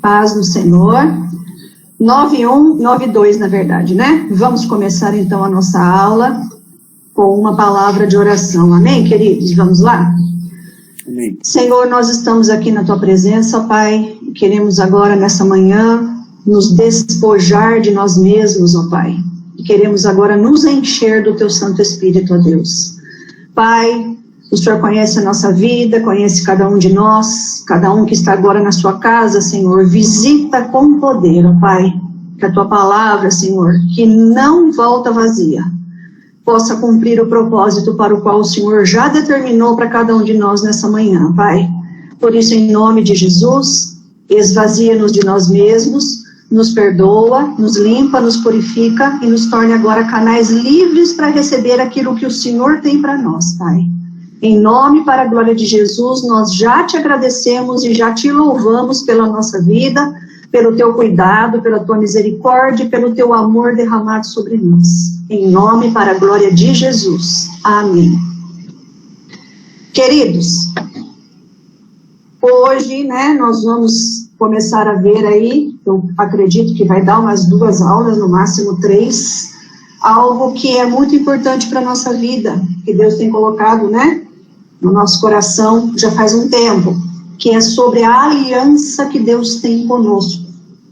Paz no Senhor. 9:1, 9:2, na verdade, né? Vamos começar, então, a nossa aula com uma palavra de oração. Amém, queridos? Vamos lá? Amém. Senhor, nós estamos aqui na Tua presença, Pai. Queremos agora, nessa manhã, nos despojar de nós mesmos, ó Pai. Queremos agora nos encher do Teu Santo Espírito, ó Deus. Pai, o Senhor conhece a nossa vida, conhece cada um de nós, cada um que está agora na sua casa, Senhor. Visita com poder, ó Pai, que a Tua palavra, Senhor, que não volta vazia, possa cumprir o propósito para o qual o Senhor já determinou para cada um de nós nessa manhã, Pai. Por isso, em nome de Jesus, esvazia-nos de nós mesmos, nos perdoa, nos limpa, nos purifica e nos torne agora canais livres para receber aquilo que o Senhor tem para nós, Pai. Em nome e para a glória de Jesus, nós já te agradecemos e já te louvamos pela nossa vida, pelo teu cuidado, pela tua misericórdia e pelo teu amor derramado sobre nós. Em nome e para a glória de Jesus. Amém. Queridos, hoje, né, nós vamos começar a ver aí, eu acredito que vai dar umas 2 aulas, no máximo 3, algo que é muito importante para a nossa vida, que Deus tem colocado, né, no nosso coração já faz um tempo, que é sobre a aliança que Deus tem conosco,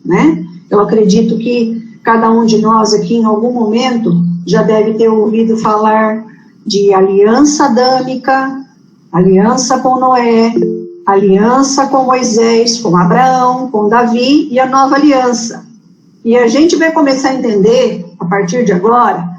né? Eu acredito que cada um de nós aqui, em algum momento, já deve ter ouvido falar de aliança adâmica, aliança com Noé, aliança com Moisés, com Abraão, com Davi e a nova aliança. E a gente vai começar a entender, a partir de agora,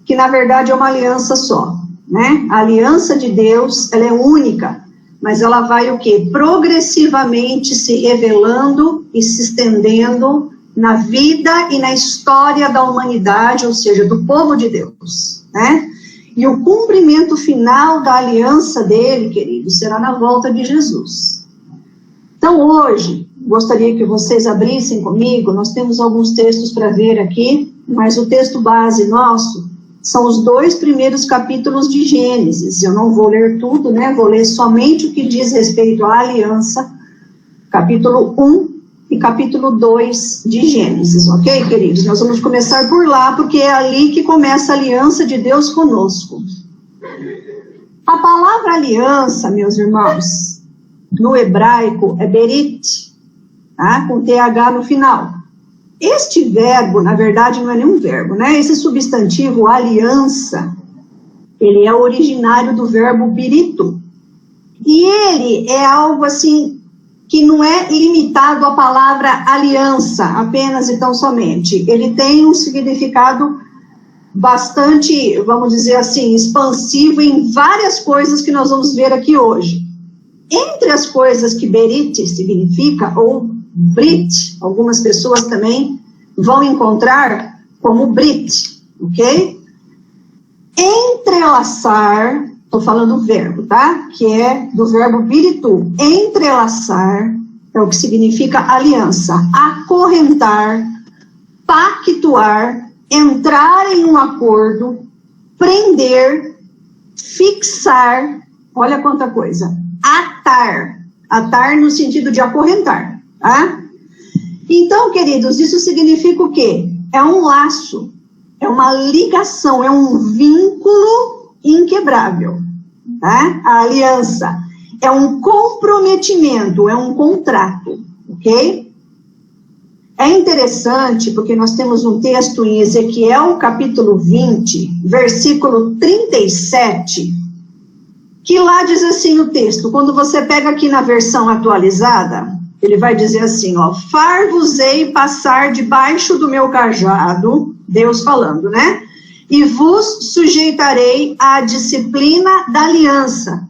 que na verdade é uma aliança só, né? A aliança de Deus, ela é única, mas ela vai o quê? Progressivamente se revelando e se estendendo na vida e na história da humanidade, ou seja, do povo de Deus, né? E o cumprimento final da aliança dele, queridos, será na volta de Jesus. Então, hoje, gostaria que vocês abrissem comigo, nós temos alguns textos para ver aqui, mas o texto base nosso são os 2 primeiros capítulos de Gênesis. Eu não vou ler tudo, né? Vou ler somente o que diz respeito à aliança, capítulo 1 e capítulo 2 de Gênesis, ok, queridos? Nós vamos começar por lá, porque é ali que começa a aliança de Deus conosco. A palavra aliança, meus irmãos, no hebraico é berit, tá? Com TH no final. Este verbo, na verdade, não é nenhum verbo, né? Esse substantivo, aliança, ele é originário do verbo birito. E ele é algo assim que não é limitado à palavra aliança, apenas e tão somente. Ele tem um significado bastante, vamos dizer assim, expansivo em várias coisas que nós vamos ver aqui hoje. Entre as coisas que berit significa, ou brit, algumas pessoas também vão encontrar como brit, ok? Entrelaçar, estou falando o verbo, tá? Que é do verbo biritu. Entrelaçar é o que significa aliança. Acorrentar, pactuar, entrar em um acordo, prender, fixar, olha quanta coisa. Atar. Atar no sentido de acorrentar, tá? Então, queridos, isso significa o quê? É um laço, é uma ligação, é um vínculo inquebrável, tá? A aliança é um comprometimento, é um contrato, ok? É interessante porque nós temos um texto em Ezequiel, capítulo 20, versículo 37, que lá diz assim o texto, quando você pega aqui na versão atualizada, ele vai dizer assim, ó, far-vos-ei passar debaixo do meu cajado, Deus falando, né? E vos sujeitarei à disciplina da aliança.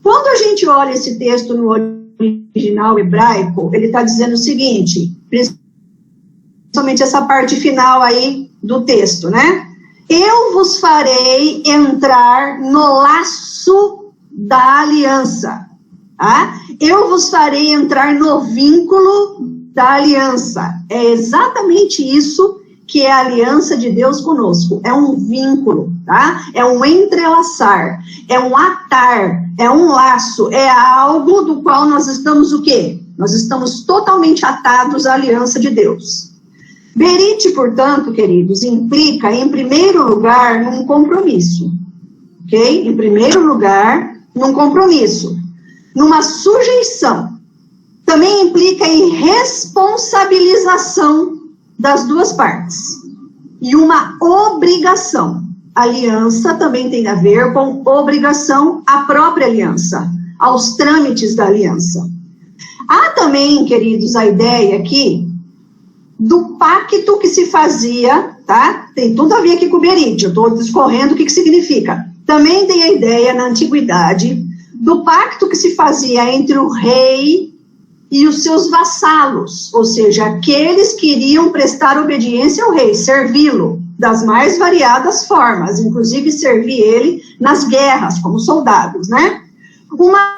Quando a gente olha esse texto no original hebraico, ele está dizendo o seguinte, principalmente essa parte final aí do texto, né? Eu vos farei entrar no laço da aliança, tá? Eu vos farei entrar no vínculo da aliança. É exatamente isso que é a aliança de Deus conosco. É um vínculo, tá? É um entrelaçar, é um atar, é um laço, é algo do qual nós estamos o quê? Nós estamos totalmente atados à aliança de Deus. Berite, portanto, queridos, implica, em primeiro lugar, num compromisso. Ok? Em primeiro lugar, num compromisso. Numa sujeição. Também implica em responsabilização das duas partes. E uma obrigação. Aliança também tem a ver com obrigação à própria aliança, aos trâmites da aliança. Há também, queridos, a ideia aqui do pacto que se fazia, tá? Tem tudo a ver aqui com o berite, eu estou discorrendo o que significa. Também tem a ideia, na antiguidade, do pacto que se fazia entre o rei e os seus vassalos, ou seja, aqueles que iriam prestar obediência ao rei, servi-lo, das mais variadas formas, inclusive servir ele nas guerras, como soldados, né? Uma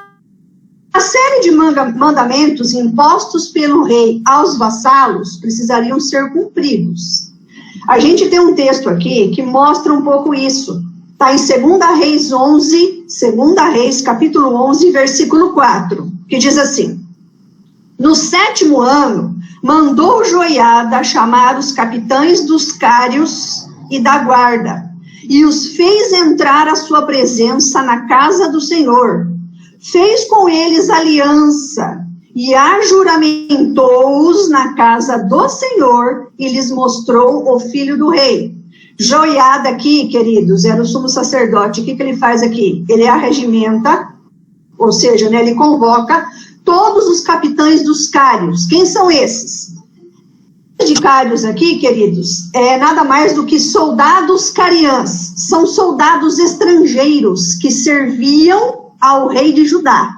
série de mandamentos impostos pelo rei aos vassalos precisariam ser cumpridos. A gente tem um texto aqui que mostra um pouco isso. Está em 2 Reis 11, 2 Reis, capítulo 11, versículo 4, que diz assim: no 7º ano, mandou Joiada chamar os capitães dos cários e da guarda, e os fez entrar à sua presença na casa do Senhor. Fez com eles aliança, e ajuramentou-os na casa do Senhor, e lhes mostrou o filho do rei. Joiada aqui, queridos, era o sumo sacerdote. O que ele faz aqui? Ele arregimenta, ou seja, né, ele convoca todos os capitães dos cários. Quem são esses? De cários aqui, queridos, é nada mais do que soldados cariãs. São soldados estrangeiros que serviam ao rei de Judá.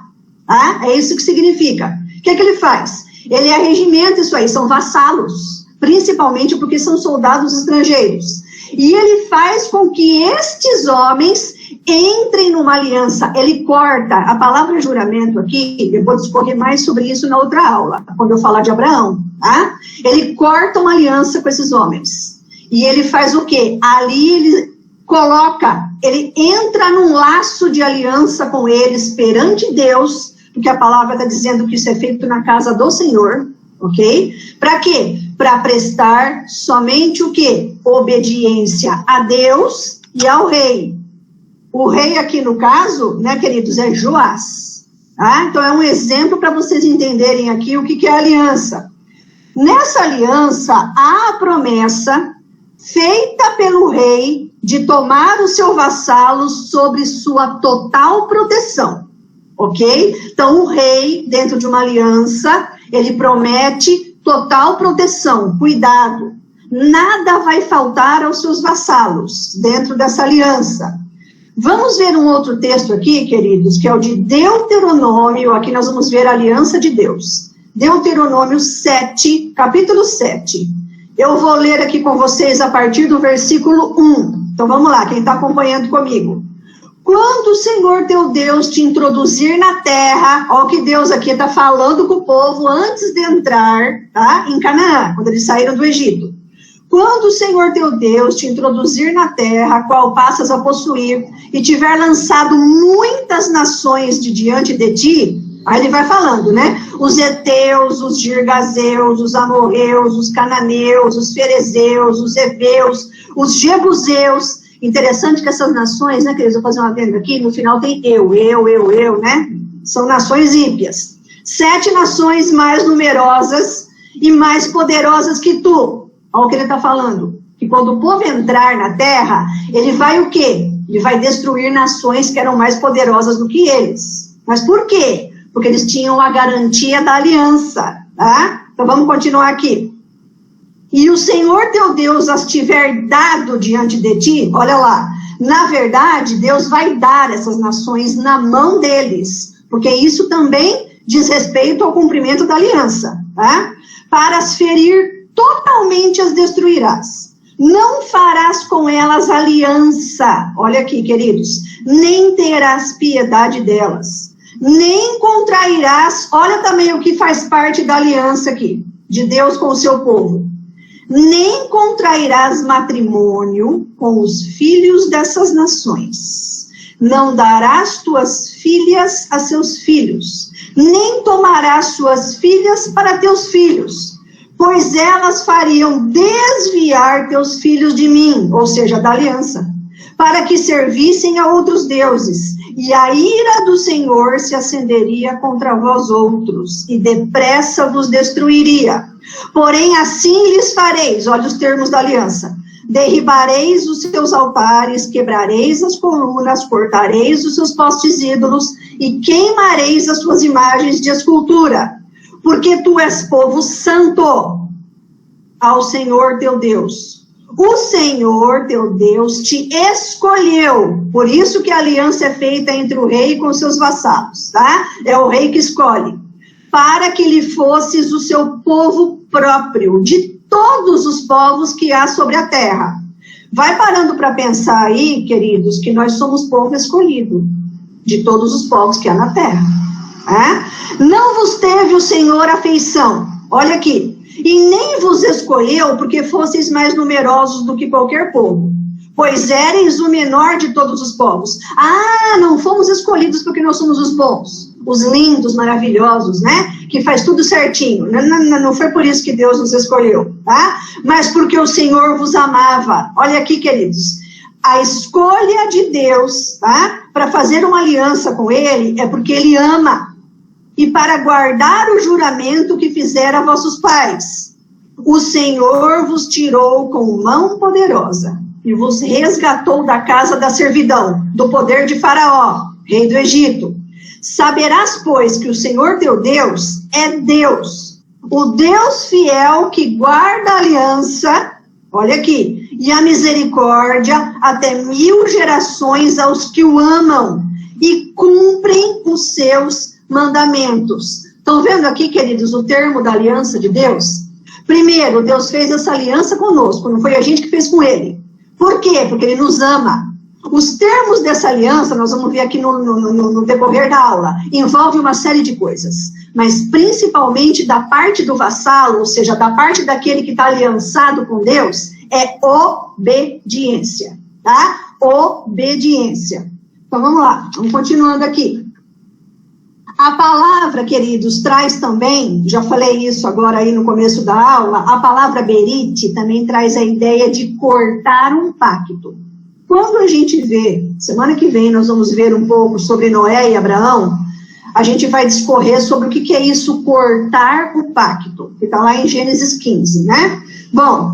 Tá? É isso que significa. O que ele faz? Ele arregimenta isso aí, são vassalos, principalmente porque são soldados estrangeiros. E ele faz com que estes homens entrem numa aliança. Ele corta, a palavra juramento aqui, eu vou discorrer mais sobre isso na outra aula, quando eu falar de Abraão, tá? Ele corta uma aliança com esses homens. E ele faz o quê? Ali ele coloca, ele entra num laço de aliança com eles perante Deus, porque a palavra está dizendo que isso é feito na casa do Senhor, ok? Para quê? Para prestar somente o quê? Obediência a Deus e ao rei. O rei aqui no caso, né, queridos, é Joás. Tá? Então é um exemplo para vocês entenderem aqui o que é aliança. Nessa aliança, há a promessa feita pelo rei de tomar os seus vassalos sobre sua total proteção. Ok? Então o rei, dentro de uma aliança, ele promete total proteção, cuidado. Nada vai faltar aos seus vassalos dentro dessa aliança. Vamos ver um outro texto aqui, queridos, que é o de Deuteronômio. Aqui nós vamos ver a aliança de Deus. Deuteronômio 7, capítulo 7. Eu vou ler aqui com vocês a partir do versículo 1. Então vamos lá, quem está acompanhando comigo. Quando o Senhor teu Deus te introduzir na terra, olha o que Deus aqui está falando com o povo antes de entrar, tá, em Canaã, quando eles saíram do Egito. Quando o Senhor teu Deus te introduzir na terra, a qual passas a possuir, e tiver lançado muitas nações de diante de ti, aí ele vai falando, né? Os heteus, os girgazeus, os amorreus, os cananeus, os ferezeus, os heveus, os jebuseus. Interessante que essas nações, né, queridos, eu vou fazer uma venda aqui, no final tem eu, né? São nações ímpias. 7 nações mais numerosas e mais poderosas que tu. Olha o que ele está falando. Que quando o povo entrar na terra, ele vai o quê? Ele vai destruir nações que eram mais poderosas do que eles. Mas por quê? Porque eles tinham a garantia da aliança, tá? Então vamos continuar aqui. E o Senhor teu Deus as tiver dado diante de ti, olha lá, na verdade, Deus vai dar essas nações na mão deles, porque isso também diz respeito ao cumprimento da aliança, tá? Para as ferir, totalmente as destruirás. Não farás com elas aliança, olha aqui, queridos, nem terás piedade delas, nem contrairás, olha também o que faz parte da aliança aqui, de Deus com o seu povo. Nem contrairás matrimônio com os filhos dessas nações. Não darás tuas filhas a seus filhos, nem tomarás suas filhas para teus filhos, pois elas fariam desviar teus filhos de mim, ou seja, da aliança, para que servissem a outros deuses, e a ira do Senhor se acenderia contra vós outros, e depressa vos destruiria. Porém, assim lhes fareis, olha os termos da aliança, derribareis os seus altares, quebrareis as colunas, cortareis os seus postes ídolos, e queimareis as suas imagens de escultura, porque tu és povo santo ao Senhor teu Deus. O Senhor teu Deus te escolheu, por isso que a aliança é feita entre o rei com seus vassalos, tá? É o rei que escolhe, para que lhe fosses o seu povo próprio, de todos os povos que há sobre a terra. Vai parando para pensar aí, queridos, que nós somos povo escolhido, de todos os povos que há na terra. Não vos teve o Senhor afeição, olha aqui, e nem vos escolheu porque fosseis mais numerosos do que qualquer povo, pois éreis o menor de todos os povos. Não fomos escolhidos porque nós somos os bons, os lindos, maravilhosos, né? Que faz tudo certinho. Não foi por isso que Deus nos escolheu, tá? Mas porque o Senhor vos amava. Olha aqui, queridos, a escolha de Deus, tá? Para fazer uma aliança com Ele é porque Ele ama. E para guardar o juramento que fizera a vossos pais. O Senhor vos tirou com mão poderosa e vos resgatou da casa da servidão, do poder de Faraó, rei do Egito. Saberás, pois, que o Senhor teu Deus é Deus, o Deus fiel que guarda a aliança, olha aqui, e a misericórdia até 1000 gerações aos que o amam e cumprem os seus mandamentos. Estão vendo aqui, queridos, o termo da aliança de Deus? Primeiro, Deus fez essa aliança conosco, não foi a gente que fez com Ele. Por quê? Porque Ele nos ama. Os termos dessa aliança, nós vamos ver aqui no decorrer da aula, envolve uma série de coisas, mas principalmente da parte do vassalo, ou seja, da parte daquele que está aliançado com Deus, é obediência, tá? Obediência. Então vamos lá, vamos continuando aqui. A palavra, queridos, traz também, já falei isso agora aí no começo da aula, a palavra berite também traz a ideia de cortar um pacto. Quando a gente vê, semana que vem nós vamos ver um pouco sobre Noé e Abraão, a gente vai discorrer sobre o que é isso, cortar o pacto, que está lá em Gênesis 15, né? Bom,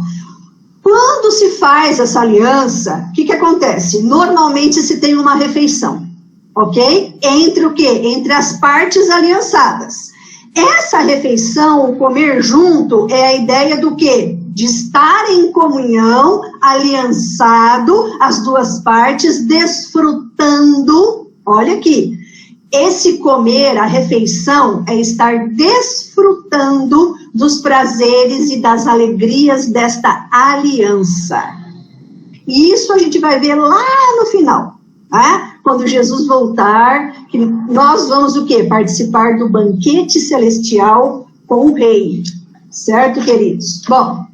quando se faz essa aliança, o que acontece? Normalmente se tem uma refeição. Ok? Entre o quê? Entre as partes aliançadas. Essa refeição, o comer junto, é a ideia do quê? De estar em comunhão, aliançado, as duas partes, desfrutando. Olha aqui. Esse comer, a refeição, é estar desfrutando dos prazeres e das alegrias desta aliança. E isso a gente vai ver lá no final. Quando Jesus voltar, que nós vamos o quê? Participar do banquete celestial com o rei, certo, queridos? Bom,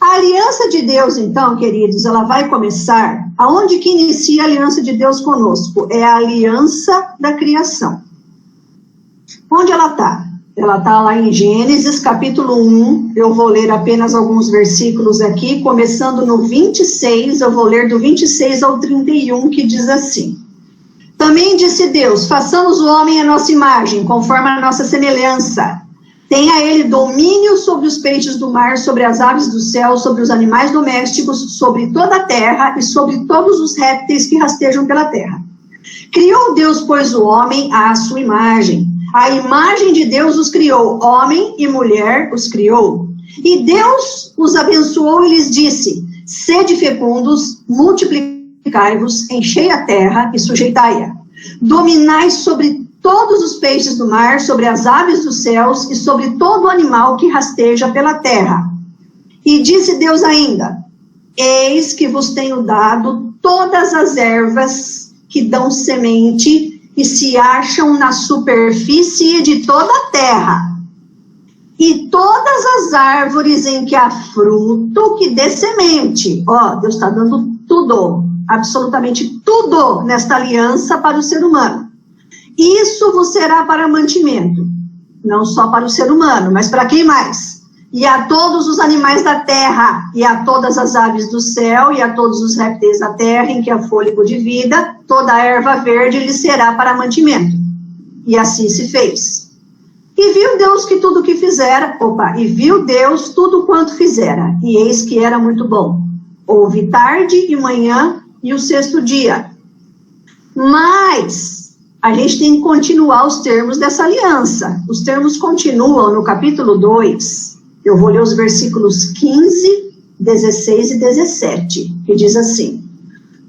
a aliança de Deus, então, queridos, ela vai começar, aonde que inicia a aliança de Deus conosco? É a aliança da criação. Onde ela está? Ela está lá em Gênesis, capítulo 1, eu vou ler apenas alguns versículos aqui, começando no 26, eu vou ler do 26 ao 31, que diz assim: Também disse Deus, façamos o homem à nossa imagem, conforme a nossa semelhança. Tenha ele domínio sobre os peixes do mar, sobre as aves do céu, sobre os animais domésticos, sobre toda a terra e sobre todos os répteis que rastejam pela terra. Criou Deus, pois, o homem à sua imagem. A imagem de Deus os criou, homem e mulher os criou. E Deus os abençoou e lhes disse, sede fecundos, multiplicai-vos, enchei a terra e sujeitai-a. Dominai sobre todos os peixes do mar, sobre as aves dos céus e sobre todo animal que rasteja pela terra. E disse Deus ainda, eis que vos tenho dado todas as ervas que dão semente e se acham na superfície de toda a terra, e todas as árvores em que há fruto que dê semente. Deus está dando tudo, absolutamente tudo nesta aliança para o ser humano. Isso vos será para mantimento. não só para o ser humano, mas para quem mais? E a todos os animais da terra, e a todas as aves do céu, e a todos os répteis da terra, em que há fôlego de vida, toda a erva verde lhe será para mantimento. E assim se fez. E viu Deus que tudo que fizera, e viu Deus tudo quanto fizera, e eis que era muito bom. Houve tarde e manhã, e o sexto dia. Mas a gente tem que continuar os termos dessa aliança. Os termos continuam no capítulo 2, eu vou ler os versículos 15, 16 e 17, que diz assim: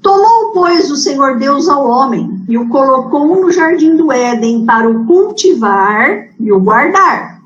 Tomou, pois, o Senhor Deus ao homem, e o colocou no jardim do Éden para o cultivar e o guardar.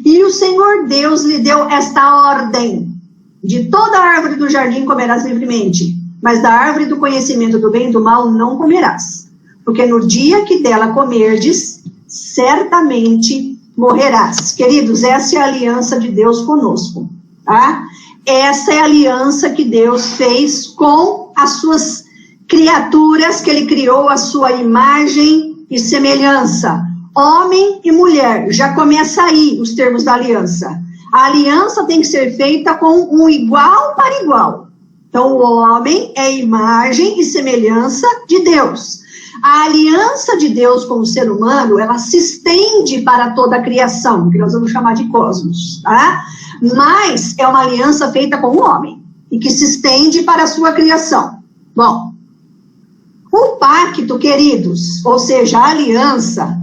E o Senhor Deus lhe deu esta ordem: de toda a árvore do jardim comerás livremente, mas da árvore do conhecimento do bem e do mal não comerás, porque no dia que dela comerdes, certamente morrerás. Queridos, essa é a aliança de Deus conosco, tá? Essa é a aliança que Deus fez com as suas criaturas, que ele criou a sua imagem e semelhança. Homem e mulher, já começa aí os termos da aliança. A aliança tem que ser feita com um igual para igual. Então, o homem é imagem e semelhança de Deus. A aliança de Deus com o ser humano, ela se estende para toda a criação, que nós vamos chamar de cosmos, tá? Mas é uma aliança feita com o homem, e que se estende para a sua criação. Bom, o pacto, queridos, ou seja, a aliança,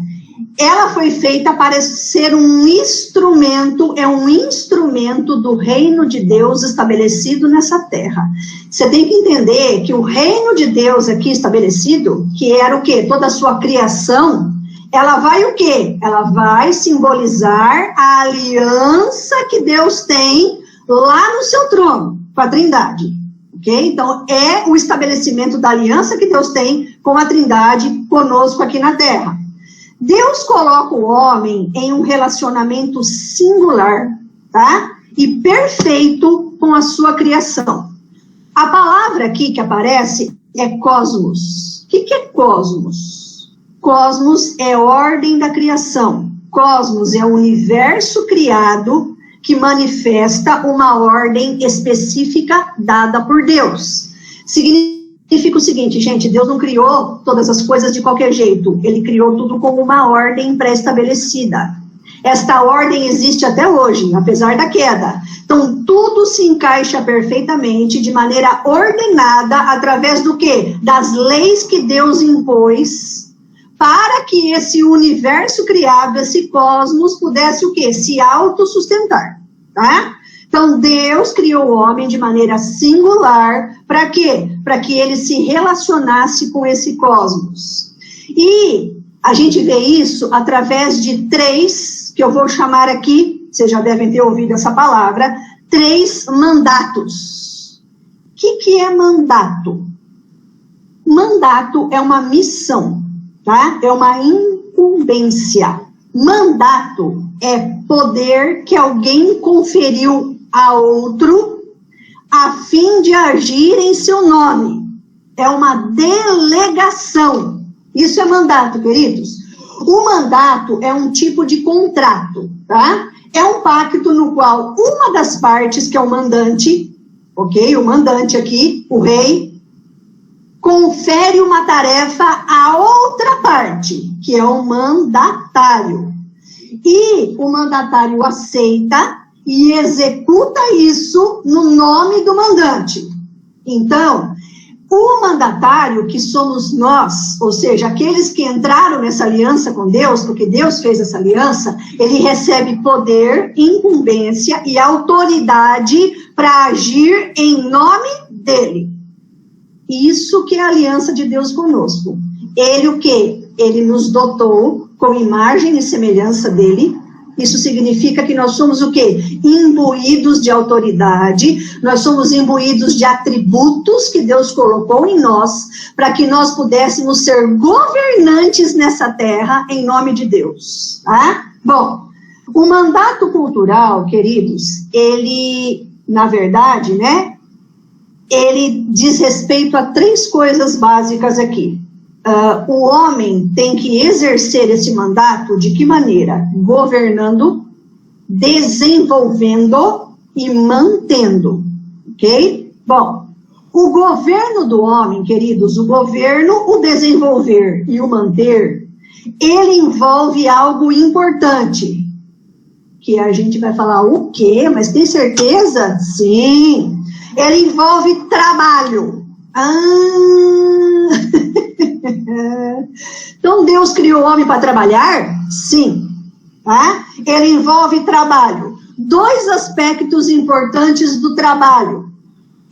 ela foi feita para ser um instrumento, é um instrumento do reino de Deus estabelecido nessa terra. Você tem que entender que o reino de Deus aqui estabelecido, que era o quê? Toda a sua criação, ela vai o quê? Ela vai simbolizar a aliança que Deus tem lá no seu trono, com a Trindade. Ok? Então, é o estabelecimento da aliança que Deus tem com a Trindade conosco aqui na terra. Deus coloca o homem em um relacionamento singular, tá? E perfeito com a sua criação. A palavra aqui que aparece é cosmos. O que é cosmos? Cosmos é ordem da criação. Cosmos é o universo criado que manifesta uma ordem específica dada por Deus. Significa o seguinte, gente, Deus não criou todas as coisas de qualquer jeito. Ele criou tudo com uma ordem pré-estabelecida. Esta ordem existe até hoje, apesar da queda. Então, tudo se encaixa perfeitamente, de maneira ordenada, através do quê? Das leis que Deus impôs, para que esse universo criado, esse cosmos, pudesse o quê? Se autossustentar, tá? Então, Deus criou o homem de maneira singular, para quê? Para que ele se relacionasse com esse cosmos. E a gente vê isso através de 3, que eu vou chamar aqui, vocês já devem ter ouvido essa palavra, 3 mandatos. O que é mandato? Mandato é uma missão, tá? É uma incumbência. Mandato é poder que alguém conferiu a outro a fim de agir em seu nome. É uma delegação. Isso é mandato, queridos. O mandato é um tipo de contrato, tá? É um pacto no qual uma das partes, que é o mandante, ok? O mandante aqui, o rei, confere uma tarefa à outra parte, que é o mandatário. E o mandatário aceita e executa isso no nome do mandante. Então, o mandatário, que somos nós, ou seja, aqueles que entraram nessa aliança com Deus, porque Deus fez essa aliança, ele recebe poder, incumbência e autoridade para agir em nome dele. Isso que é a aliança de Deus conosco. Ele o quê? Ele nos dotou com imagem e semelhança dele. Isso significa que nós somos o quê? Imbuídos de autoridade, nós somos imbuídos de atributos que Deus colocou em nós, para que nós pudéssemos ser governantes nessa terra, em nome de Deus. Tá? Bom, o mandato cultural, queridos, ele, na verdade, né, ele diz respeito a 3 coisas básicas aqui. o homem tem que exercer esse mandato de que maneira? Governando, desenvolvendo e mantendo, ok? Bom, o governo do homem, queridos, o governo, o desenvolver e o manter, ele envolve algo importante, que a gente vai falar, o quê? Mas tem certeza? Sim, ele envolve trabalho. Então Deus criou o homem para trabalhar? Sim. Tá? Ele envolve trabalho. 2 aspectos importantes do trabalho.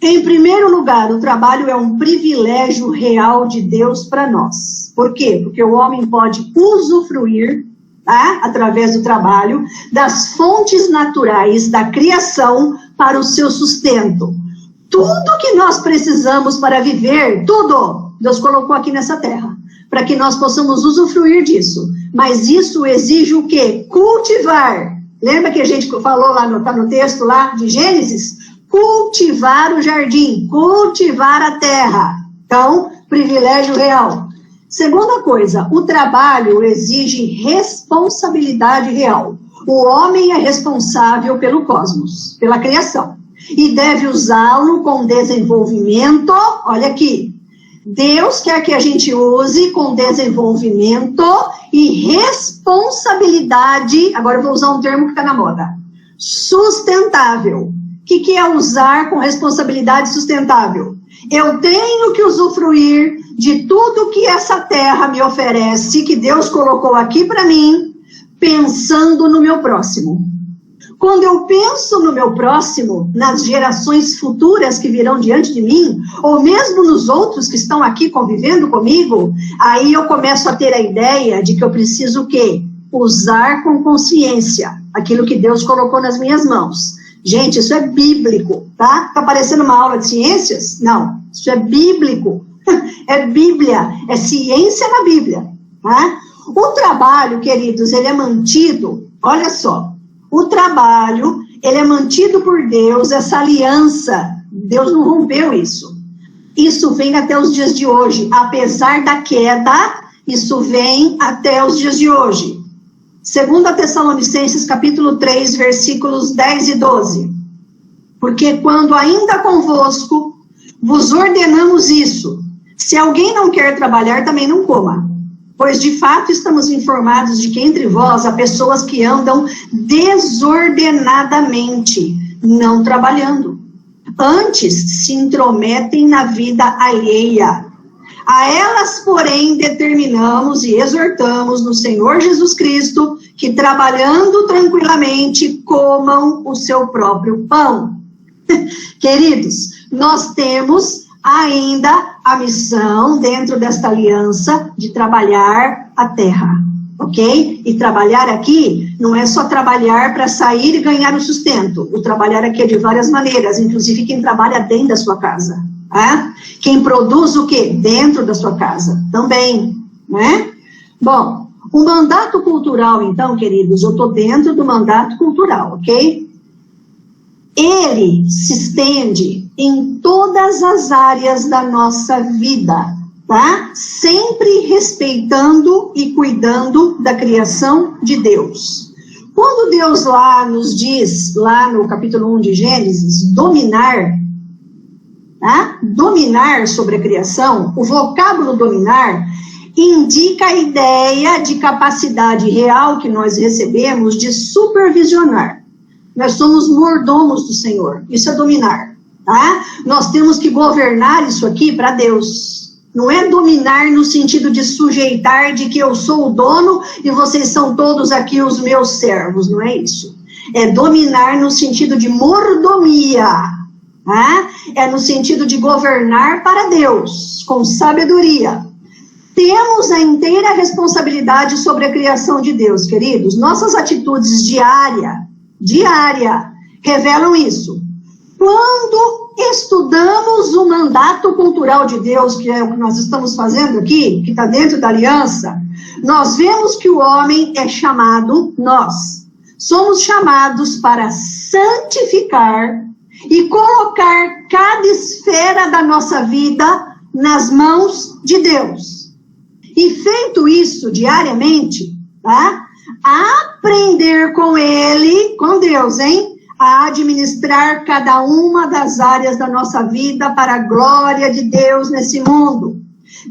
Em primeiro lugar, o trabalho é um privilégio real de Deus para nós. Por quê? Porque o homem pode usufruir, tá? Através do trabalho, das fontes naturais da criação para o seu sustento. Tudo que nós precisamos para viver, tudo, Deus colocou aqui nessa terra, para que nós possamos usufruir disso. Mas isso exige o quê? Cultivar. Lembra que a gente falou lá, tá no texto lá de Gênesis? Cultivar o jardim, cultivar a terra. Então, privilégio real. Segunda coisa, o trabalho exige responsabilidade real. O homem é responsável pelo cosmos, pela criação. E deve usá-lo com desenvolvimento, olha aqui, Deus quer que a gente use com desenvolvimento e responsabilidade, agora eu vou usar um termo que está na moda, sustentável. O que é usar com responsabilidade sustentável? Eu tenho que usufruir de tudo que essa terra me oferece, que Deus colocou aqui para mim, pensando no meu próximo. Quando eu penso no meu próximo, nas gerações futuras que virão diante de mim, ou mesmo nos outros que estão aqui convivendo comigo, aí eu começo a ter a ideia de que eu preciso o quê? Usar com consciência aquilo que Deus colocou nas minhas mãos. Gente, isso é bíblico, tá? Tá parecendo uma aula de ciências? Não, isso é bíblico. É Bíblia, é ciência na Bíblia, tá? O trabalho, queridos, ele é mantido, olha só, o trabalho, ele é mantido por Deus, essa aliança, Deus não rompeu isso. Isso vem até os dias de hoje, apesar da queda, isso vem até os dias de hoje. 2 Tessalonicenses capítulo 3, versículos 10 e 12. Porque quando ainda convosco vos ordenamos isso, se alguém não quer trabalhar, também não coma. Pois de fato estamos informados de que entre vós há pessoas que andam desordenadamente, não trabalhando. Antes se intrometem na vida alheia. A elas, porém, determinamos e exortamos no Senhor Jesus Cristo que, trabalhando tranquilamente, comam o seu próprio pão. Queridos, nós temos ainda a missão, dentro desta aliança, de trabalhar a terra, ok? E trabalhar aqui não é só trabalhar para sair e ganhar o sustento. O trabalhar aqui é de várias maneiras, inclusive quem trabalha dentro da sua casa. Quem produz o quê? Dentro da sua casa também, né? Bom, o mandato cultural, então, queridos, eu estou dentro do mandato cultural, ok? Ele se estende em todas as áreas da nossa vida, tá? Sempre respeitando e cuidando da criação de Deus. Quando Deus lá nos diz, lá no capítulo 1 de Gênesis, dominar, tá? Dominar sobre a criação, o vocábulo dominar indica a ideia de capacidade real que nós recebemos de supervisionar. Nós somos mordomos do Senhor, isso é dominar, tá? Nós temos que governar isso aqui para Deus. Não é dominar no sentido de sujeitar, de que eu sou o dono e vocês são todos aqui os meus servos, não é isso. É dominar no sentido de mordomia, tá? É no sentido de governar para Deus, com sabedoria. Temos a inteira responsabilidade sobre a criação de Deus, queridos. Nossas atitudes diárias revelam isso. Quando estudamos o mandato cultural de Deus, que é o que nós estamos fazendo aqui, que está dentro da aliança, nós vemos que o homem é chamado, nós somos chamados para santificar e colocar cada esfera da nossa vida nas mãos de Deus. E feito isso diariamente, tá? Aprender com ele, com Deus, hein? A administrar cada uma das áreas da nossa vida para a glória de Deus nesse mundo.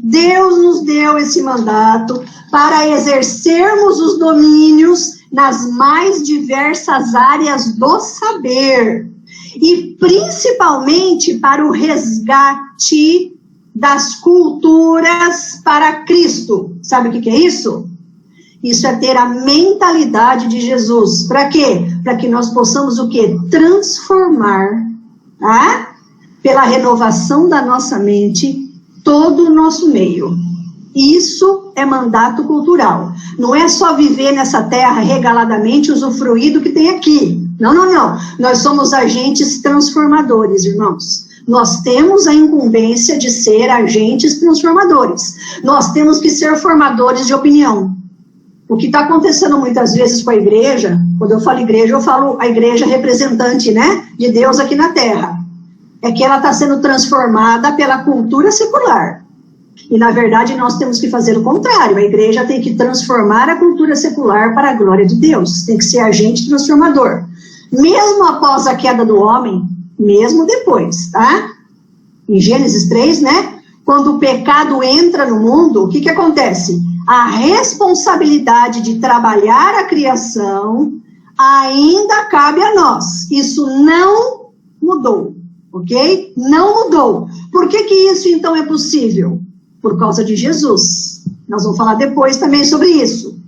Deus nos deu esse mandato para exercermos os domínios nas mais diversas áreas do saber. E principalmente para o resgate das culturas para Cristo. Sabe o que é isso? Isso é ter a mentalidade de Jesus. Para quê? Para que nós possamos o quê? Transformar, tá? Pela renovação da nossa mente, todo o nosso meio. Isso é mandato cultural. Não é só viver nessa terra regaladamente, usufruir do que tem aqui. Não, não, não. Nós somos agentes transformadores, irmãos. Nós temos a incumbência de ser agentes transformadores. Nós temos que ser formadores de opinião. O que está acontecendo muitas vezes com a igreja, quando eu falo igreja, eu falo a igreja representante, né, de Deus aqui na terra. É que ela está sendo transformada pela cultura secular. E, na verdade, nós temos que fazer o contrário. A igreja tem que transformar a cultura secular para a glória de Deus. Tem que ser agente transformador. Mesmo após a queda do homem, mesmo depois, tá? Em Gênesis 3, né? Quando o pecado entra no mundo, o que acontece? A responsabilidade de trabalhar a criação ainda cabe a nós. Isso não mudou, ok? Não mudou. Por que isso, então, é possível? Por causa de Jesus. Nós vamos falar depois também sobre isso.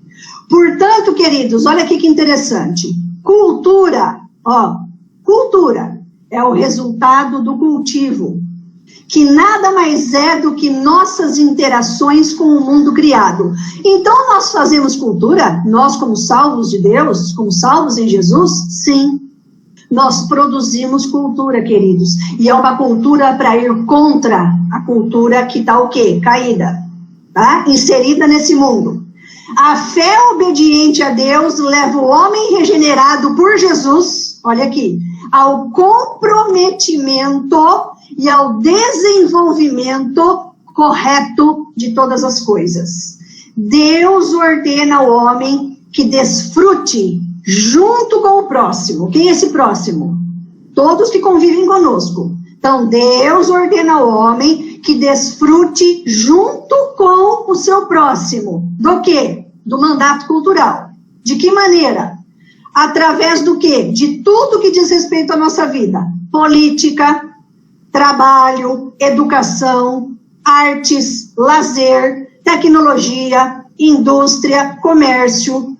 Portanto, queridos, olha aqui que interessante. Cultura, ó, cultura é o resultado do cultivo, que nada mais é do que nossas interações com o mundo criado. Então, nós fazemos cultura? Nós, como salvos de Deus, como salvos em Jesus? Sim. Nós produzimos cultura, queridos. E é uma cultura para ir contra a cultura que está o quê? Caída. Tá? Inserida nesse mundo. A fé obediente a Deus leva o homem regenerado por Jesus, olha aqui, ao comprometimento e ao desenvolvimento correto de todas as coisas. Deus ordena ao homem que desfrute junto com o próximo. Quem é esse próximo? Todos que convivem conosco. Então, Deus ordena ao homem que desfrute junto com o seu próximo. Do quê? Do mandato cultural. De que maneira? Através do quê? De tudo que diz respeito à nossa vida. Política, trabalho, educação, artes, lazer, tecnologia, indústria, comércio.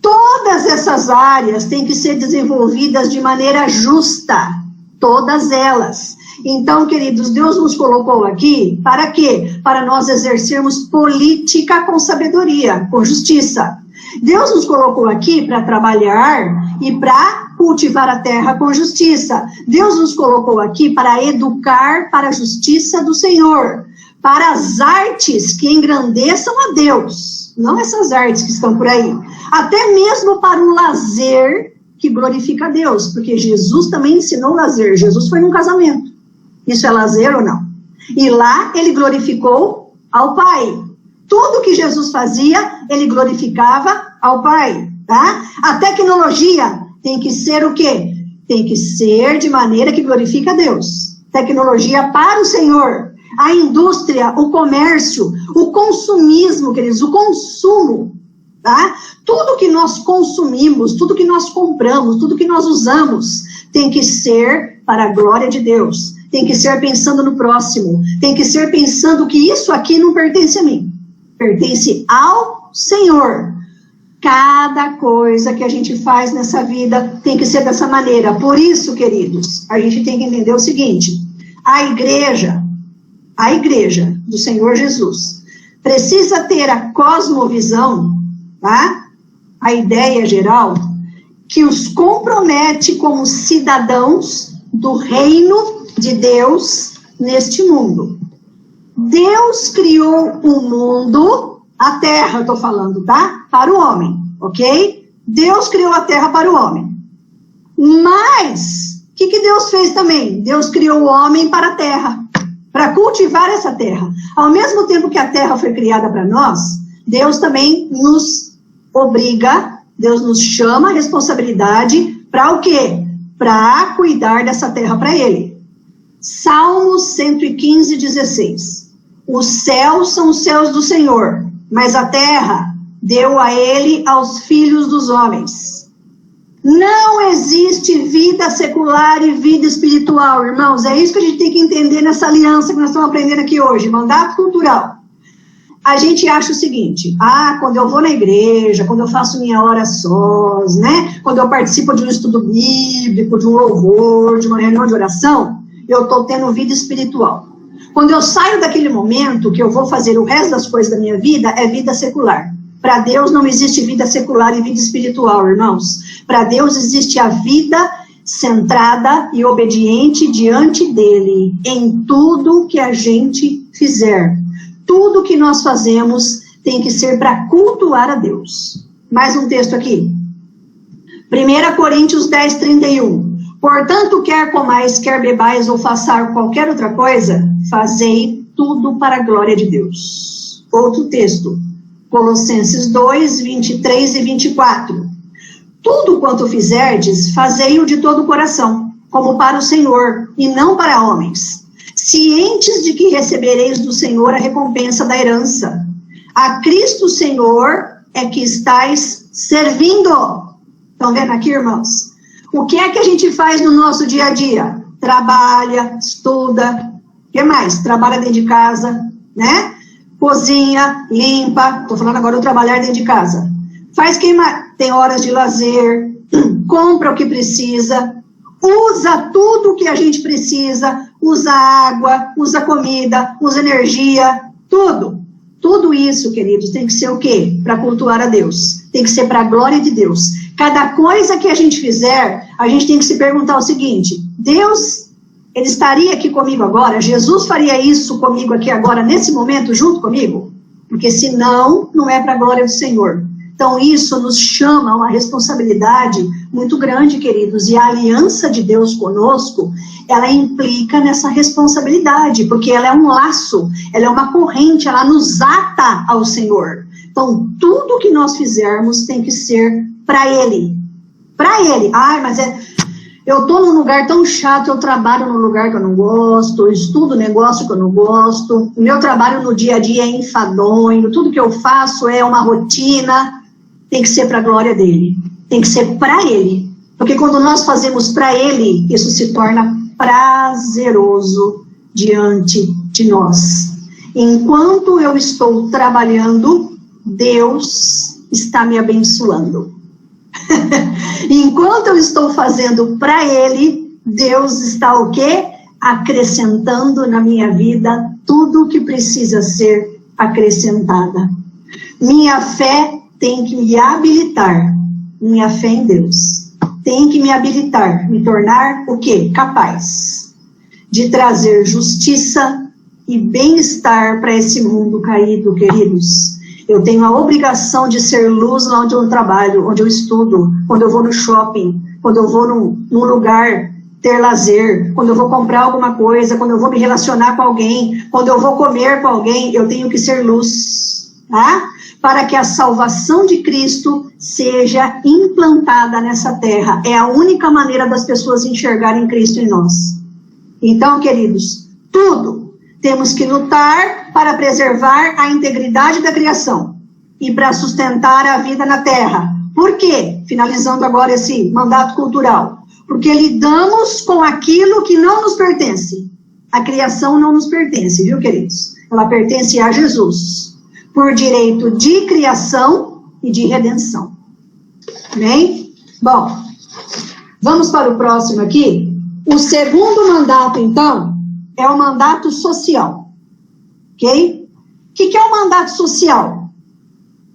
Todas essas áreas têm que ser desenvolvidas de maneira justa, todas elas. Então, queridos, Deus nos colocou aqui para quê? Para nós exercermos política com sabedoria, com justiça. Deus nos colocou aqui para trabalhar e para cultivar a terra com justiça. Deus nos colocou aqui para educar para a justiça do Senhor, para as artes que engrandeçam a Deus, não essas artes que estão por aí. Até mesmo para um lazer que glorifica a Deus, porque Jesus também ensinou lazer. Jesus foi num casamento. Isso é lazer ou não? E lá ele glorificou ao Pai. Tudo que Jesus fazia, ele glorificava ao Pai. Tá? A tecnologia tem que ser o quê? Tem que ser de maneira que glorifica a Deus. Tecnologia para o Senhor. A indústria, o comércio, o consumismo, queridos, o consumo. Tá? Tudo que nós consumimos, tudo que nós compramos, tudo que nós usamos, tem que ser para a glória de Deus. Tem que ser pensando no próximo. Tem que ser pensando que isso aqui não pertence a mim. Pertence ao Senhor. Cada coisa que a gente faz nessa vida tem que ser dessa maneira. Por isso, queridos, a gente tem que entender o seguinte. A igreja do Senhor Jesus precisa ter a cosmovisão, tá? A ideia geral, que os compromete como cidadãos do reino de Deus neste mundo. Deus criou o mundo, a terra, eu estou falando, tá? Para o homem, ok? Deus criou a terra para o homem. Mas, o que Deus fez também? Deus criou o homem para a terra. para cultivar essa terra. Ao mesmo tempo que a terra foi criada para nós, Deus também nos obriga, Deus nos chama a responsabilidade para o quê? Para cuidar dessa terra para Ele. Salmos 115, 16. Os céus são os céus do Senhor, mas a terra deu a Ele aos filhos dos homens. Não existe vida secular e vida espiritual, irmãos. É isso que a gente tem que entender nessa aliança que nós estamos aprendendo aqui hoje, mandato cultural. A gente acha o seguinte, quando eu vou na igreja, quando eu faço minha hora sós, né? Quando eu participo de um estudo bíblico, de um louvor, de uma reunião de oração, eu estou tendo vida espiritual. Quando eu saio daquele momento que eu vou fazer o resto das coisas da minha vida, é vida secular. Para Deus não existe vida secular e vida espiritual, irmãos. Para Deus existe a vida centrada e obediente diante dEle, em tudo que a gente fizer. Tudo que nós fazemos tem que ser para cultuar a Deus. Mais um texto aqui. 1 Coríntios 10, 31. Portanto, quer comais, quer bebais ou façais qualquer outra coisa, fazei tudo para a glória de Deus. Outro texto. Colossenses 2, 23 e 24. Tudo quanto fizerdes, fazei-o de todo o coração, como para o Senhor, e não para homens, cientes de que recebereis do Senhor a recompensa da herança. A Cristo Senhor é que estáis servindo. Estão vendo aqui, irmãos? O que é que a gente faz no nosso dia a dia? Trabalha, estuda, o que mais? Trabalha dentro de casa, né? Cozinha, limpa, estou falando agora do trabalhar dentro de casa. Faz tem horas de lazer, compra o que precisa, usa tudo o que a gente precisa, usa água, usa comida, usa energia, tudo. Tudo isso, queridos, tem que ser o quê? Para cultuar a Deus. Tem que ser para a glória de Deus. Cada coisa que a gente fizer, a gente tem que se perguntar o seguinte, Deus, Ele estaria aqui comigo agora? Jesus faria isso comigo aqui agora, nesse momento, junto comigo? Porque senão, não é para a glória do Senhor. Então, isso nos chama a uma responsabilidade muito grande, queridos. E a aliança de Deus conosco, ela implica nessa responsabilidade, porque ela é um laço, ela é uma corrente, ela nos ata ao Senhor. Então, tudo que nós fizermos tem que ser para Ele. Para Ele. Mas eu estou num lugar tão chato, eu trabalho num lugar que eu não gosto, eu estudo negócio que eu não gosto, o meu trabalho no dia a dia é enfadonho, tudo que eu faço é uma rotina. Tem que ser para a glória dEle. Tem que ser para Ele. Porque quando nós fazemos para Ele, isso se torna prazeroso diante de nós. Enquanto eu estou trabalhando, Deus está me abençoando. Enquanto eu estou fazendo para Ele, Deus está o quê? Acrescentando na minha vida tudo o que precisa ser acrescentada. Minha fé tem que me habilitar, minha fé em Deus, tem que me habilitar, me tornar o quê? Capaz de trazer justiça e bem-estar para esse mundo caído, queridos. Eu tenho a obrigação de ser luz lá onde eu trabalho, onde eu estudo, quando eu vou no shopping, quando eu vou num lugar ter lazer, quando eu vou comprar alguma coisa, quando eu vou me relacionar com alguém, quando eu vou comer com alguém, eu tenho que ser luz, tá? Para que a salvação de Cristo seja implantada nessa terra. É a única maneira das pessoas enxergarem Cristo em nós. Então, queridos, tudo temos que lutar para preservar a integridade da criação e para sustentar a vida na terra. Por quê? Finalizando agora esse mandato cultural. Porque lidamos com aquilo que não nos pertence. A criação não nos pertence, viu, queridos? Ela pertence a Jesus. Por direito de criação e de redenção. Amém? Bom, vamos para o próximo aqui. O segundo mandato, então, é o mandato social. Ok? O que é o mandato social?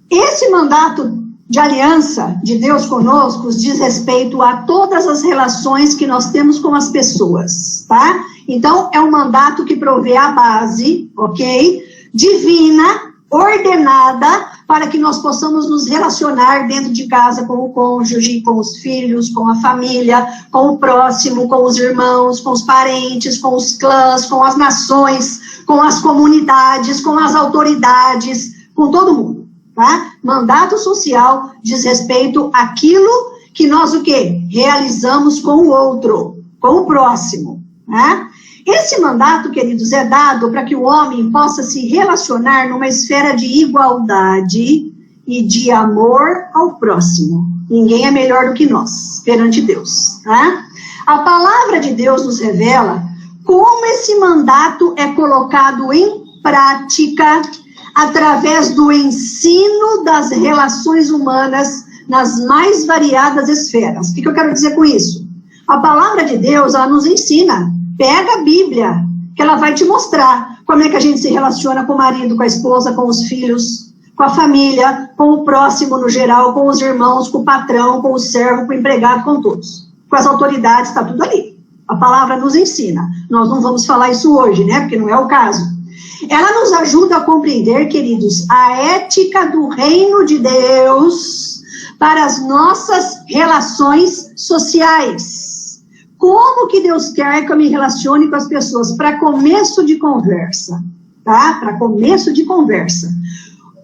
Esse mandato de aliança de Deus conosco diz respeito a todas as relações que nós temos com as pessoas, tá? Então, é um mandato que provê a base, ok? Divina, ordenada para que nós possamos nos relacionar dentro de casa com o cônjuge, com os filhos, com a família, com o próximo, com os irmãos, com os parentes, com os clãs, com as nações, com as comunidades, com as autoridades, com todo mundo, tá? Mandato social diz respeito àquilo que nós o quê? Realizamos com o outro, com o próximo, tá? Esse mandato, queridos, é dado para que o homem possa se relacionar numa esfera de igualdade e de amor ao próximo. Ninguém é melhor do que nós, perante Deus, tá? A palavra de Deus nos revela como esse mandato é colocado em prática através do ensino das relações humanas nas mais variadas esferas. O que eu quero dizer com isso? A palavra de Deus, ela nos ensina. Pega a Bíblia, que ela vai te mostrar como é que a gente se relaciona com o marido, com a esposa, com os filhos, com a família, com o próximo no geral, com os irmãos, com o patrão, com o servo, com o empregado, com todos. Com as autoridades, está tudo ali. A palavra nos ensina. Nós não vamos falar isso hoje, né? Porque não é o caso. Ela nos ajuda a compreender, queridos, a ética do reino de Deus para as nossas relações sociais. Como que Deus quer que eu me relacione com as pessoas? Para começo de conversa, tá? Para começo de conversa.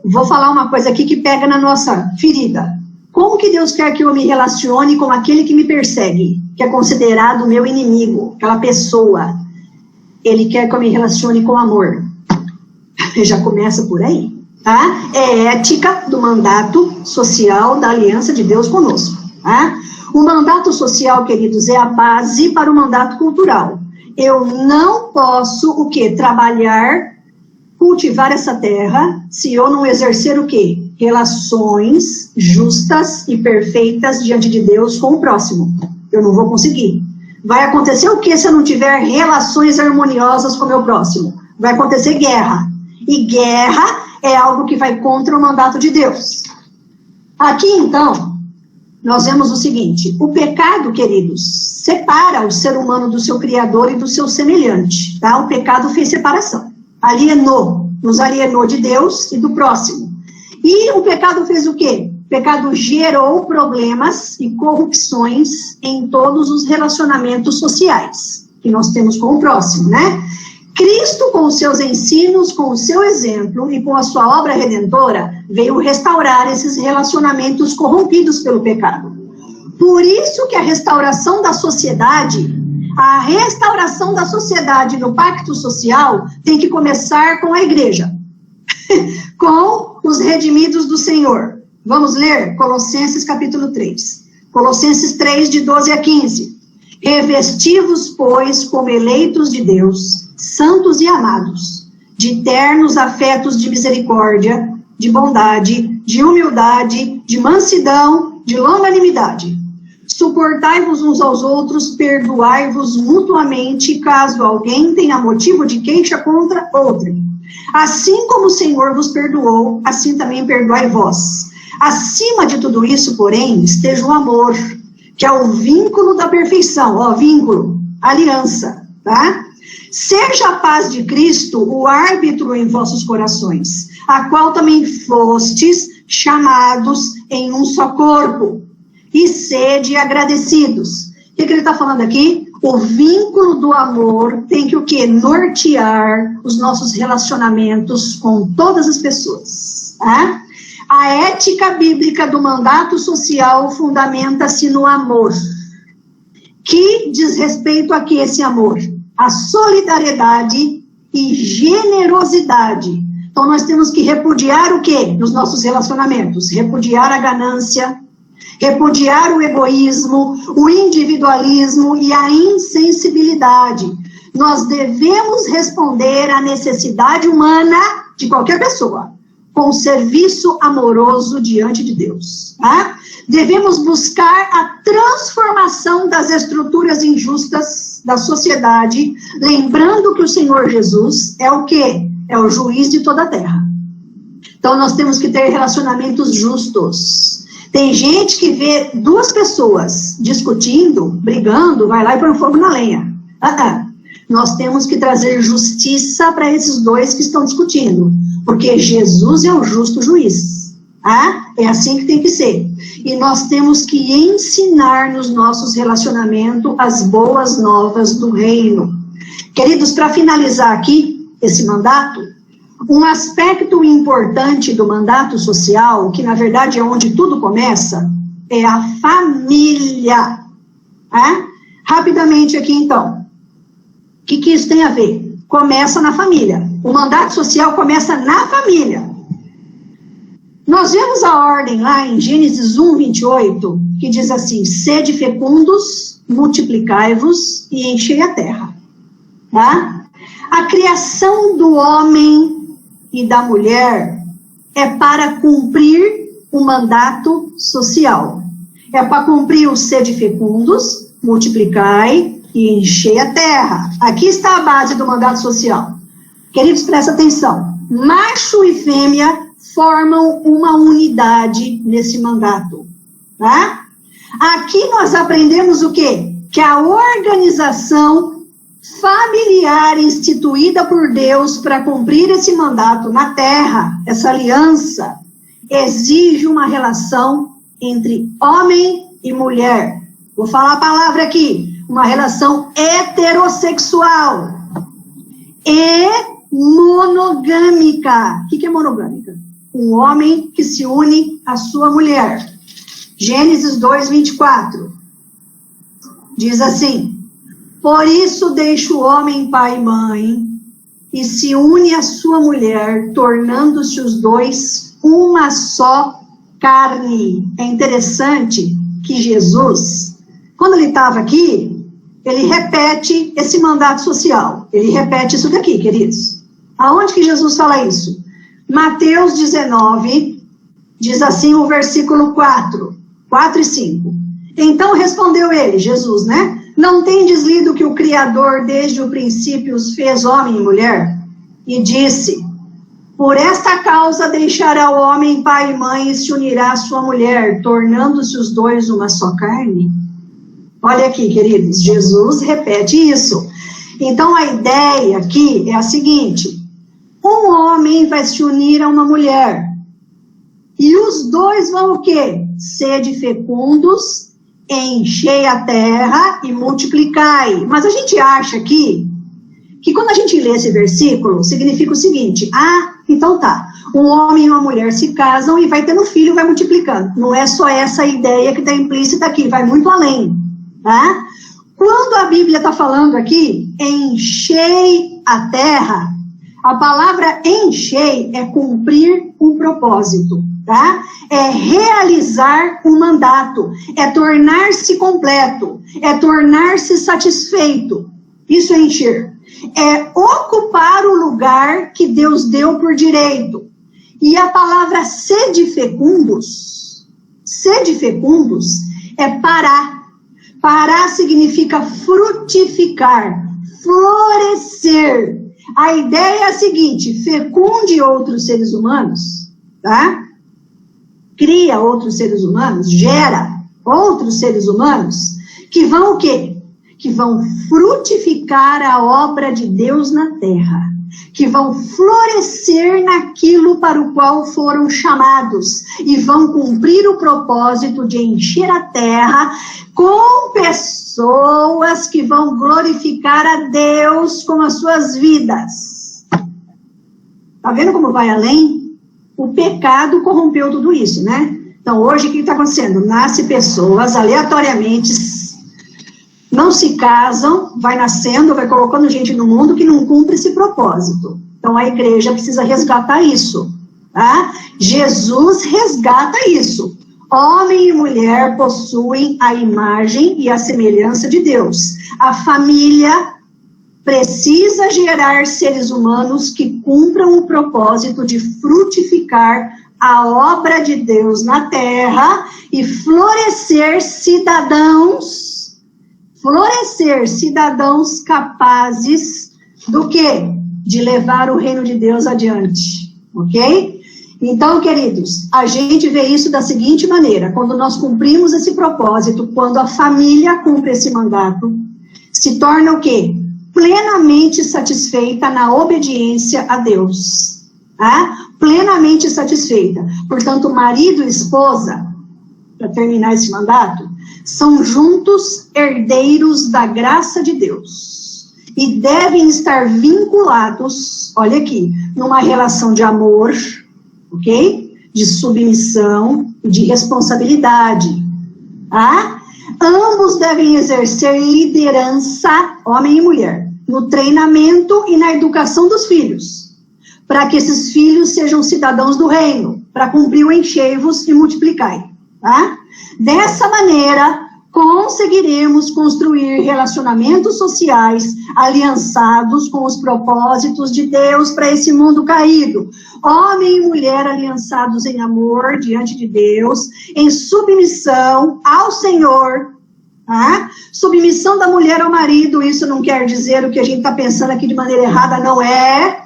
Vou falar uma coisa aqui que pega na nossa ferida. Como que Deus quer que eu me relacione com aquele que me persegue, que é considerado meu inimigo, aquela pessoa? Ele quer que eu me relacione com amor. Já começa por aí, tá? É ética do mandato social da aliança de Deus conosco, tá? O mandato social, queridos, é a base para o mandato cultural. Eu não posso, o quê? Trabalhar, cultivar essa terra, se eu não exercer o quê? Relações justas e perfeitas diante de Deus com o próximo. Eu não vou conseguir. Vai acontecer o quê se eu não tiver relações harmoniosas com o meu próximo? Vai acontecer guerra. E guerra é algo que vai contra o mandato de Deus. Aqui, então, nós vemos o seguinte: o pecado, queridos, separa o ser humano do seu Criador e do seu semelhante, tá? O pecado fez separação, alienou, nos alienou de Deus e do próximo. E o pecado fez o quê? O pecado gerou problemas e corrupções em todos os relacionamentos sociais que nós temos com o próximo, né? Cristo, com os seus ensinos, com o seu exemplo e com a sua obra redentora, veio restaurar esses relacionamentos corrompidos pelo pecado. Por isso que a restauração da sociedade no pacto social tem que começar com a igreja, com os redimidos do Senhor. Vamos ler Colossenses capítulo 3. Colossenses 3, de 12 a 15. Revesti-vos, pois, como eleitos de Deus, santos e amados, de ternos afetos de misericórdia, de bondade, de humildade, de mansidão, de longanimidade. Suportai-vos uns aos outros, perdoai-vos mutuamente, caso alguém tenha motivo de queixa contra outrem. Assim como o Senhor vos perdoou, assim também perdoai vós. Acima de tudo isso, porém, esteja o amor, que é o vínculo da perfeição, ó, vínculo, aliança, tá? Seja a paz de Cristo o árbitro em vossos corações, a qual também fostes chamados em um só corpo, e sede agradecidos. O que ele está falando aqui? O vínculo do amor tem que o quê? Nortear os nossos relacionamentos com todas as pessoas, tá? A ética bíblica do mandato social fundamenta-se no amor. Que diz respeito a que esse amor? A solidariedade e generosidade. Então nós temos que repudiar o quê? Nos nossos relacionamentos. Repudiar a ganância, repudiar o egoísmo, o individualismo e a insensibilidade. Nós devemos responder à necessidade humana de qualquer pessoa, com serviço amoroso diante de Deus. Tá? Devemos buscar a transformação das estruturas injustas da sociedade, lembrando que o Senhor Jesus é o quê? É o juiz de toda a terra. Então nós temos que ter relacionamentos justos. Tem gente que vê duas pessoas discutindo, brigando, vai lá e põe fogo na lenha. Nós temos que trazer justiça para esses dois que estão discutindo, porque Jesus é o justo juiz. Ah, é assim que tem que ser. E nós temos que ensinar nos nossos relacionamentos as boas novas do reino. Queridos, para finalizar aqui esse mandato, um aspecto importante do mandato social, que na verdade é onde tudo começa, é a família. Rapidamente aqui então, o que isso tem a ver? Começa na família. O mandato social começa na família. Nós vemos a ordem lá em Gênesis 1:28, que diz assim: sede fecundos, multiplicai-vos e enchei a terra. Tá? A criação do homem e da mulher é para cumprir o mandato social. É para cumprir o sede fecundos, multiplicai e enchei a terra. Aqui está a base do mandato social. Queridos, presta atenção. Macho e fêmea formam uma unidade nesse mandato, tá? Aqui nós aprendemos o quê? Que a organização familiar instituída por Deus para cumprir esse mandato na terra, essa aliança, exige uma relação entre homem e mulher. Vou falar a palavra aqui, uma relação heterossexual e monogâmica. O que é monogâmica? Um homem que se une à sua mulher. Gênesis 2:24. Diz assim: por isso deixa o homem pai e mãe, e se une à sua mulher, tornando-se os dois uma só carne. É interessante que Jesus, quando ele estava aqui, ele repete esse mandato social. Ele repete isso daqui, queridos. Aonde que Jesus fala isso? Mateus 19, diz assim o versículo 4 e 5. Então respondeu ele, Jesus, né? Não tendes lido que o Criador desde o princípio os fez homem e mulher? E disse: por esta causa deixará o homem pai e mãe e se unirá à sua mulher, tornando-se os dois uma só carne? Olha aqui, queridos, Jesus repete isso. Então a ideia aqui é a seguinte: um homem vai se unir a uma mulher. E os dois vão o quê? Sede fecundos, enchei a terra e multiplicai. Mas a gente acha aqui, que quando a gente lê esse versículo, significa o seguinte: então tá, um homem e uma mulher se casam e vai tendo filho, vai multiplicando. Não é só essa ideia que está implícita aqui, vai muito além. Tá? Quando a Bíblia está falando aqui, enchei a terra, a palavra enchei é cumprir um propósito, tá? É realizar um mandato, é tornar-se completo, é tornar-se satisfeito. Isso é encher. É ocupar o lugar que Deus deu por direito. E a palavra sede fecundos é parar. Parar significa frutificar, florescer. A ideia é a seguinte: fecunde outros seres humanos, tá? Cria outros seres humanos, gera outros seres humanos, que vão o quê? Que vão frutificar a obra de Deus na terra, que vão florescer naquilo para o qual foram chamados, e vão cumprir o propósito de encher a terra com pessoas que vão glorificar a Deus com as suas vidas. Tá vendo como vai além? O pecado corrompeu tudo isso, né? Então hoje o que está acontecendo? Nasce pessoas aleatoriamente, não se casam, vai nascendo, vai colocando gente no mundo que não cumpre esse propósito. Então a igreja precisa resgatar isso, tá? Jesus resgata isso. Homem e mulher possuem a imagem e a semelhança de Deus. A família precisa gerar seres humanos que cumpram o propósito de frutificar a obra de Deus na terra e florescer cidadãos capazes do quê? De levar o reino de Deus adiante, ok? Então, queridos, a gente vê isso da seguinte maneira: quando nós cumprimos esse propósito, quando a família cumpre esse mandato, se torna o quê? Plenamente satisfeita na obediência a Deus. Plenamente satisfeita. Portanto, marido e esposa, para terminar esse mandato, são juntos herdeiros da graça de Deus e devem estar vinculados, olha aqui, numa relação de amor, ok? De submissão e de responsabilidade, Ambos devem exercer liderança, homem e mulher, no treinamento e na educação dos filhos, para que esses filhos sejam cidadãos do reino, para cumprir o enchei-vos e multiplicai, Dessa maneira, conseguiremos construir relacionamentos sociais aliançados com os propósitos de Deus para esse mundo caído. Homem e mulher aliançados em amor diante de Deus, em submissão ao Senhor. Submissão da mulher ao marido, isso não quer dizer o que a gente está pensando aqui de maneira errada, não é.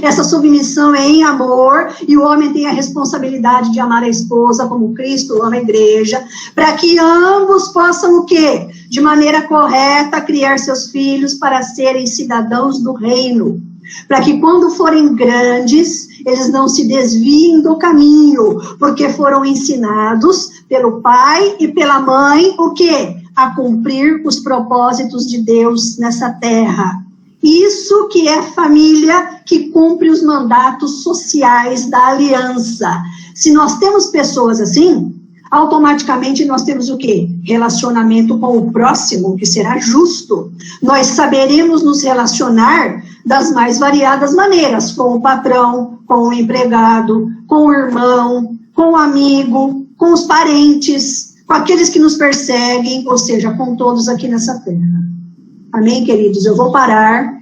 Essa submissão é em amor, e o homem tem a responsabilidade de amar a esposa como Cristo ama a igreja, para que ambos possam o quê? De maneira correta, criar seus filhos para serem cidadãos do reino, para que quando forem grandes, eles não se desviem do caminho, porque foram ensinados pelo pai e pela mãe, o quê? A cumprir os propósitos de Deus nessa terra. Isso que é família que cumpre os mandatos sociais da aliança. Se nós temos pessoas assim, automaticamente nós temos o quê? Relacionamento com o próximo, que será justo. Nós saberemos nos relacionar das mais variadas maneiras, com o patrão, com o empregado, com o irmão, com o amigo, com os parentes, com aqueles que nos perseguem, ou seja, com todos aqui nessa terra. Amém, queridos? Eu vou parar.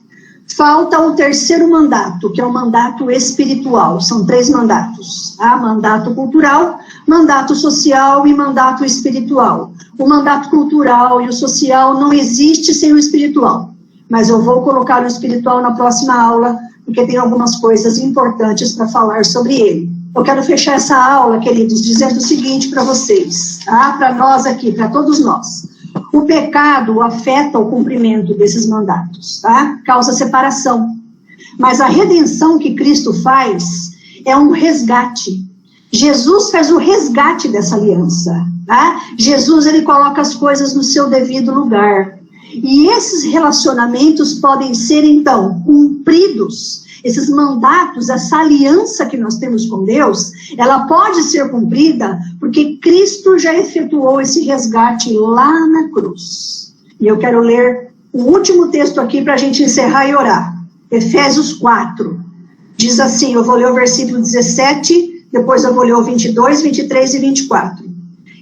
Falta o terceiro mandato, que é o mandato espiritual. São 3 mandatos. Mandato cultural, mandato social e mandato espiritual. O mandato cultural e o social não existe sem o espiritual. Mas eu vou colocar o espiritual na próxima aula, porque tem algumas coisas importantes para falar sobre ele. Eu quero fechar essa aula, queridos, dizendo o seguinte para vocês, para nós aqui, para todos nós. O pecado afeta o cumprimento desses mandatos, Causa separação. Mas a redenção que Cristo faz é um resgate. Jesus faz o resgate dessa aliança, Jesus, ele coloca as coisas no seu devido lugar. E esses relacionamentos podem ser, então, cumpridos. Esses mandatos, essa aliança que nós temos com Deus, ela pode ser cumprida porque Cristo já efetuou esse resgate lá na cruz. E eu quero ler o último texto aqui para a gente encerrar e orar. Efésios 4. Diz assim, eu vou ler o versículo 17, depois eu vou ler o 22, 23 e 24.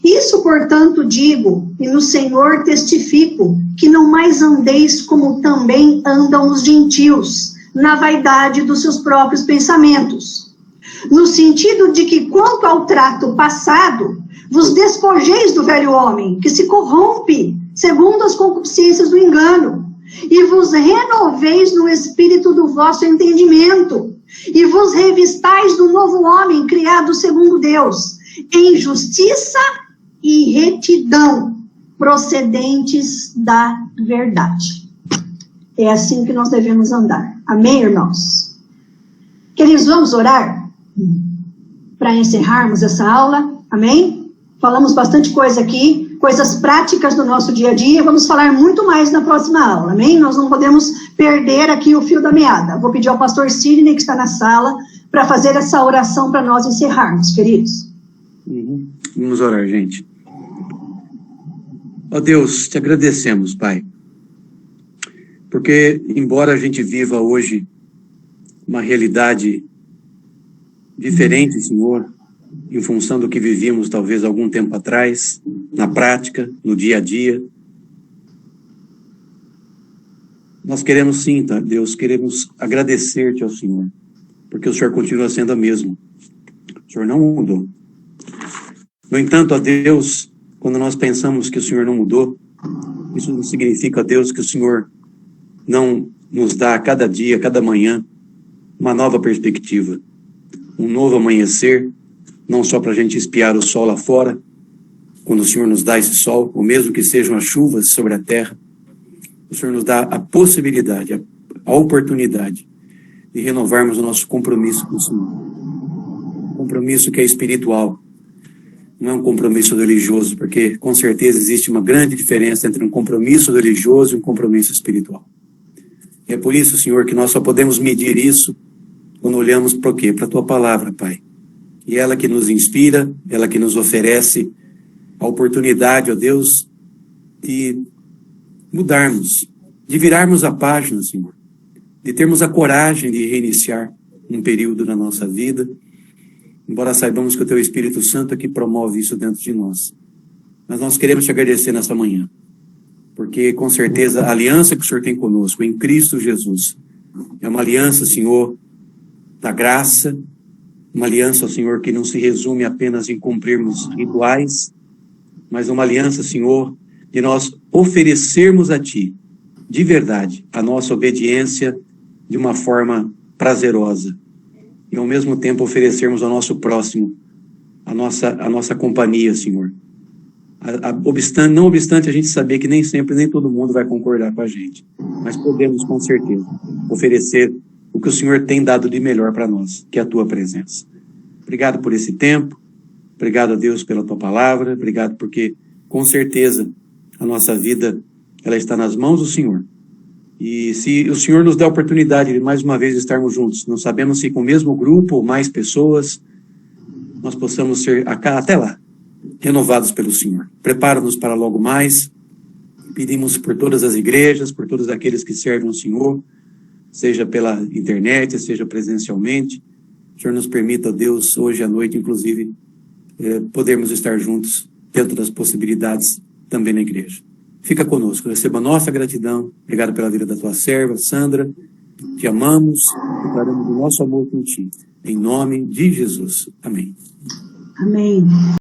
Isso, portanto, digo, e no Senhor testifico, que não mais andeis como também andam os gentios, na vaidade dos seus próprios pensamentos, no sentido de que, quanto ao trato passado, vos despojeis do velho homem, que se corrompe, segundo as concupiscências do engano, e vos renoveis no espírito do vosso entendimento, e vos revistais do novo homem, criado segundo Deus, em justiça e retidão, procedentes da verdade. É assim que nós devemos andar. Amém, irmãos? Queridos, vamos orar para encerrarmos essa aula. Amém? Falamos bastante coisa aqui, coisas práticas do nosso dia a dia. Vamos falar muito mais na próxima aula. Amém? Nós não podemos perder aqui o fio da meada. Vou pedir ao pastor Sidney, que está na sala, para fazer essa oração para nós encerrarmos, queridos. Vamos orar, gente. Ó Deus, te agradecemos, Pai. Porque, embora a gente viva hoje uma realidade diferente, Senhor, em função do que vivíamos talvez algum tempo atrás, na prática, no dia a dia, nós queremos sim, tá, Deus, queremos agradecer-te ao Senhor, porque o Senhor continua sendo a mesma. O Senhor não mudou. No entanto, ó Deus, quando nós pensamos que o Senhor não mudou, isso não significa, ó Deus, que o Senhor não nos dá a cada dia, a cada manhã, uma nova perspectiva, um novo amanhecer, não só para a gente espiar o sol lá fora, quando o Senhor nos dá esse sol, ou mesmo que sejam as chuvas sobre a terra, o Senhor nos dá a possibilidade, a oportunidade de renovarmos o nosso compromisso com o Senhor. Compromisso que é espiritual, não é um compromisso religioso, porque com certeza existe uma grande diferença entre um compromisso religioso e um compromisso espiritual. E é por isso, Senhor, que nós só podemos medir isso quando olhamos para o quê? Para a Tua palavra, Pai. E ela que nos inspira, ela que nos oferece a oportunidade, ó Deus, de mudarmos, de virarmos a página, Senhor, de termos a coragem de reiniciar um período na nossa vida, embora saibamos que o Teu Espírito Santo é que promove isso dentro de nós. Mas nós queremos te agradecer nessa manhã, porque com certeza a aliança que o Senhor tem conosco em Cristo Jesus é uma aliança, Senhor, da graça, uma aliança, Senhor, que não se resume apenas em cumprirmos rituais, mas uma aliança, Senhor, de nós oferecermos a Ti, de verdade, a nossa obediência de uma forma prazerosa. E ao mesmo tempo oferecermos ao nosso próximo a nossa companhia, Senhor. Não obstante a gente saber que nem sempre, nem todo mundo vai concordar com a gente, mas podemos com certeza oferecer o que o Senhor tem dado de melhor para nós, que é a Tua presença. Obrigado por esse tempo, obrigado a Deus pela Tua palavra, obrigado porque com certeza a nossa vida ela está nas mãos do Senhor. E se o Senhor nos der a oportunidade de mais uma vez estarmos juntos, não sabemos se com o mesmo grupo ou mais pessoas, nós possamos ser até lá, renovados pelo Senhor. Prepara-nos para logo mais. Pedimos por todas as igrejas, por todos aqueles que servem o Senhor, seja pela internet, seja presencialmente. O Senhor nos permita, Deus, hoje à noite, inclusive, podermos estar juntos dentro das possibilidades também na igreja. Fica conosco, receba a nossa gratidão. Obrigado pela vida da tua serva, Sandra. Te amamos, declaramos o nosso amor por ti. Em nome de Jesus. Amém. Amém.